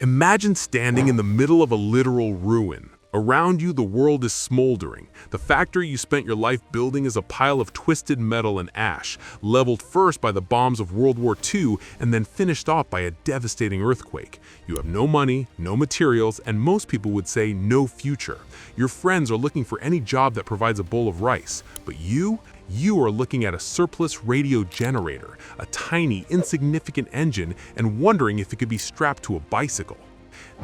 Imagine standing in the middle of a literal ruin. Around you, the world is smoldering. The factory you spent your life building is a pile of twisted metal and ash, leveled first by the bombs of World War II and then finished off by a devastating earthquake. You have no money, no materials, and most people would say no future. Your friends are looking for any job that provides a bowl of rice, but you are looking at a surplus radio generator, a tiny, insignificant engine, and wondering if it could be strapped to a bicycle.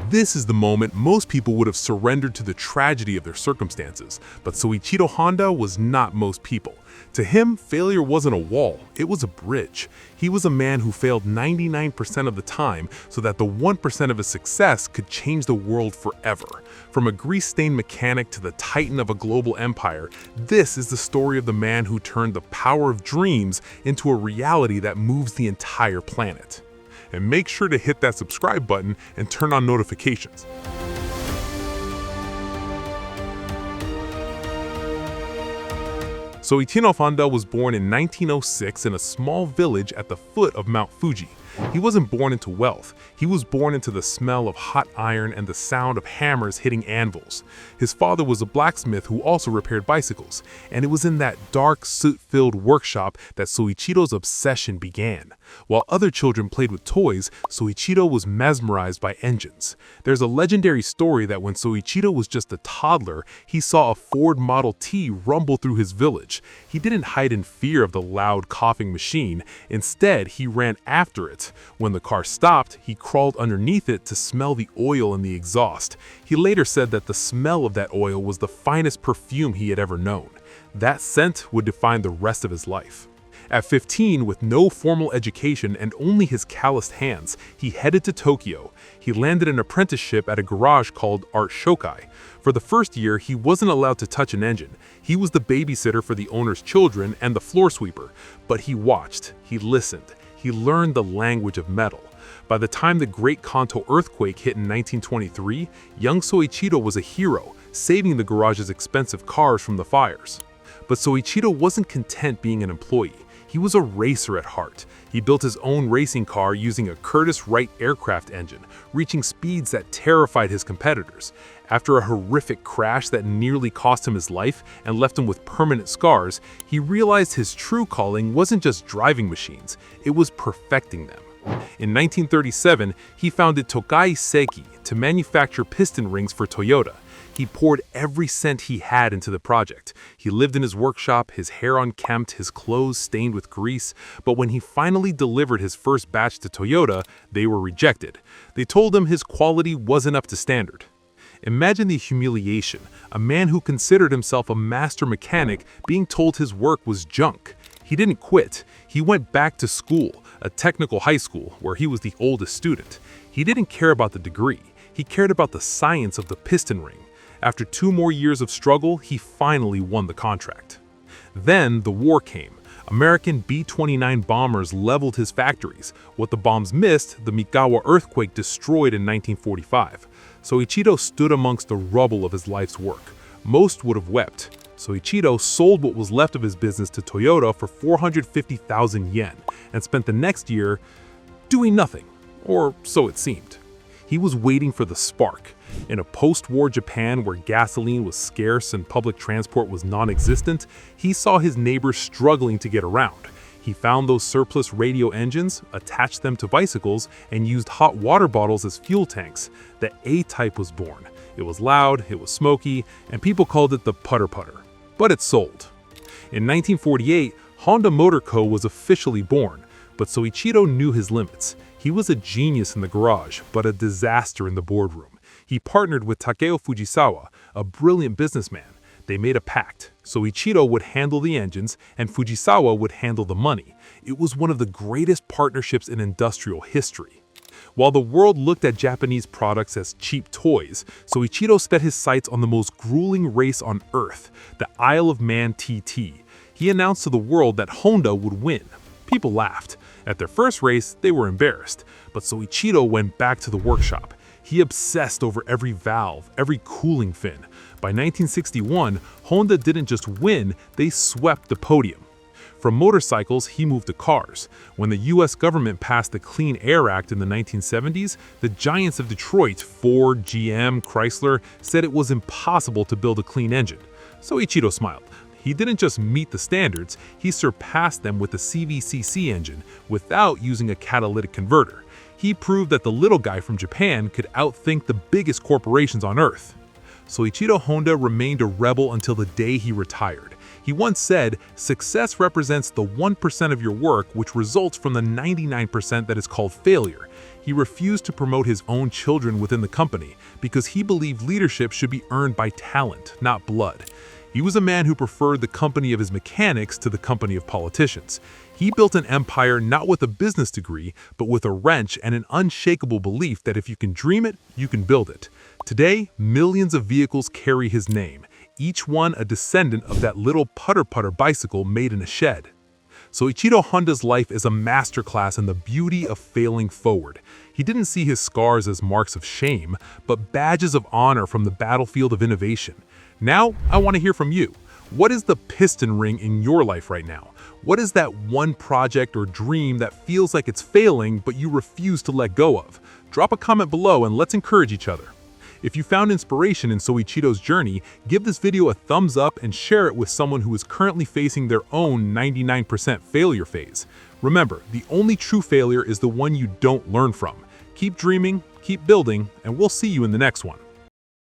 This is the moment most people would have surrendered to the tragedy of their circumstances, but Soichiro Honda was not most people. To him, failure wasn't a wall, it was a bridge. He was a man who failed 99% of the time so that the 1% of his success could change the world forever. From a grease-stained mechanic to the titan of a global empire, this is the story of the man who turned the power of dreams into a reality that moves the entire planet. And make sure to hit that subscribe button and turn on notifications. Soichiro Honda was born in 1906 in a small village at the foot of Mount Fuji. He wasn't born into wealth. He was born into the smell of hot iron and the sound of hammers hitting anvils. His father was a blacksmith who also repaired bicycles, and it was in that dark, soot-filled workshop that Soichiro's obsession began. While other children played with toys, Soichiro was mesmerized by engines. There's a legendary story that when Soichiro was just a toddler, he saw a Ford Model T rumble through his village. He didn't hide in fear of the loud, coughing machine. Instead, he ran after it. When the car stopped, he crawled underneath it to smell the oil in the exhaust. He later said that the smell of that oil was the finest perfume he had ever known. That scent would define the rest of his life. At 15, with no formal education and only his calloused hands, he headed to Tokyo. He landed an apprenticeship at a garage called Art Shokai. For the first year, he wasn't allowed to touch an engine. He was the babysitter for the owner's children and the floor sweeper. But he watched, he listened, he learned the language of metal. By the time the Great Kanto earthquake hit in 1923, young Soichiro was a hero, saving the garage's expensive cars from the fires. But Soichiro wasn't content being an employee. He was a racer at heart. He built his own racing car using a Curtiss-Wright aircraft engine, reaching speeds that terrified his competitors. After a horrific crash that nearly cost him his life and left him with permanent scars, he realized his true calling wasn't just driving machines, it was perfecting them. In 1937, he founded Tokai Seiki to manufacture piston rings for Toyota. He poured every cent he had into the project. He lived in his workshop, his hair unkempt, his clothes stained with grease. But when he finally delivered his first batch to Toyota, they were rejected. They told him his quality wasn't up to standard. Imagine the humiliation, a man who considered himself a master mechanic being told his work was junk. He didn't quit. He went back to school, a technical high school, where he was the oldest student. He didn't care about the degree. He cared about the science of the piston ring. After 2 more years of struggle, he finally won the contract. Then the war came. American B-29 bombers leveled his factories. What the bombs missed, the Mikawa earthquake destroyed in 1945. Soichiro stood amongst the rubble of his life's work. Most would have wept. Soichiro sold what was left of his business to Toyota for 450,000 yen and spent the next year doing nothing, or so it seemed. He was waiting for the spark. In a post-war Japan where gasoline was scarce and public transport was non-existent, he saw his neighbors struggling to get around. He found those surplus radio engines, attached them to bicycles, and used hot water bottles as fuel tanks. The A-Type was born. It was loud, it was smoky, and people called it the putter-putter. But it sold. In 1948, Honda Motor Co. was officially born, but Soichiro knew his limits. He was a genius in the garage, but a disaster in the boardroom. He partnered with Takeo Fujisawa, a brilliant businessman. They made a pact. Soichiro would handle the engines, and Fujisawa would handle the money. It was one of the greatest partnerships in industrial history. While the world looked at Japanese products as cheap toys, Soichiro set his sights on the most grueling race on Earth, the Isle of Man TT. He announced to the world that Honda would win. People laughed. At their first race, they were embarrassed, but Soichiro went back to the workshop. He obsessed over every valve, every cooling fin. By 1961, Honda didn't just win, they swept the podium. From motorcycles, he moved to cars. When the US government passed the Clean Air Act in the 1970s, the giants of Detroit, Ford, GM, Chrysler, said it was impossible to build a clean engine. Soichiro smiled. He didn't just meet the standards, he surpassed them with the CVCC engine without using a catalytic converter. He proved that the little guy from Japan could outthink the biggest corporations on Earth. Soichiro Honda remained a rebel until the day he retired. He once said, "Success represents the 1% of your work which results from the 99% that is called failure." He refused to promote his own children within the company because he believed leadership should be earned by talent, not blood. He was a man who preferred the company of his mechanics to the company of politicians. He built an empire not with a business degree, but with a wrench and an unshakable belief that if you can dream it, you can build it. Today, millions of vehicles carry his name, each one a descendant of that little putter-putter bicycle made in a shed. Soichiro Honda's life is a masterclass in the beauty of failing forward. He didn't see his scars as marks of shame, but badges of honor from the battlefield of innovation. Now, I want to hear from you. What is the piston ring in your life right now? What is that one project or dream that feels like it's failing but you refuse to let go of? Drop a comment below and let's encourage each other. If you found inspiration in Soichiro's journey, give this video a thumbs up and share it with someone who is currently facing their own 99% failure phase. Remember, the only true failure is the one you don't learn from. Keep dreaming, keep building, and we'll see you in the next one.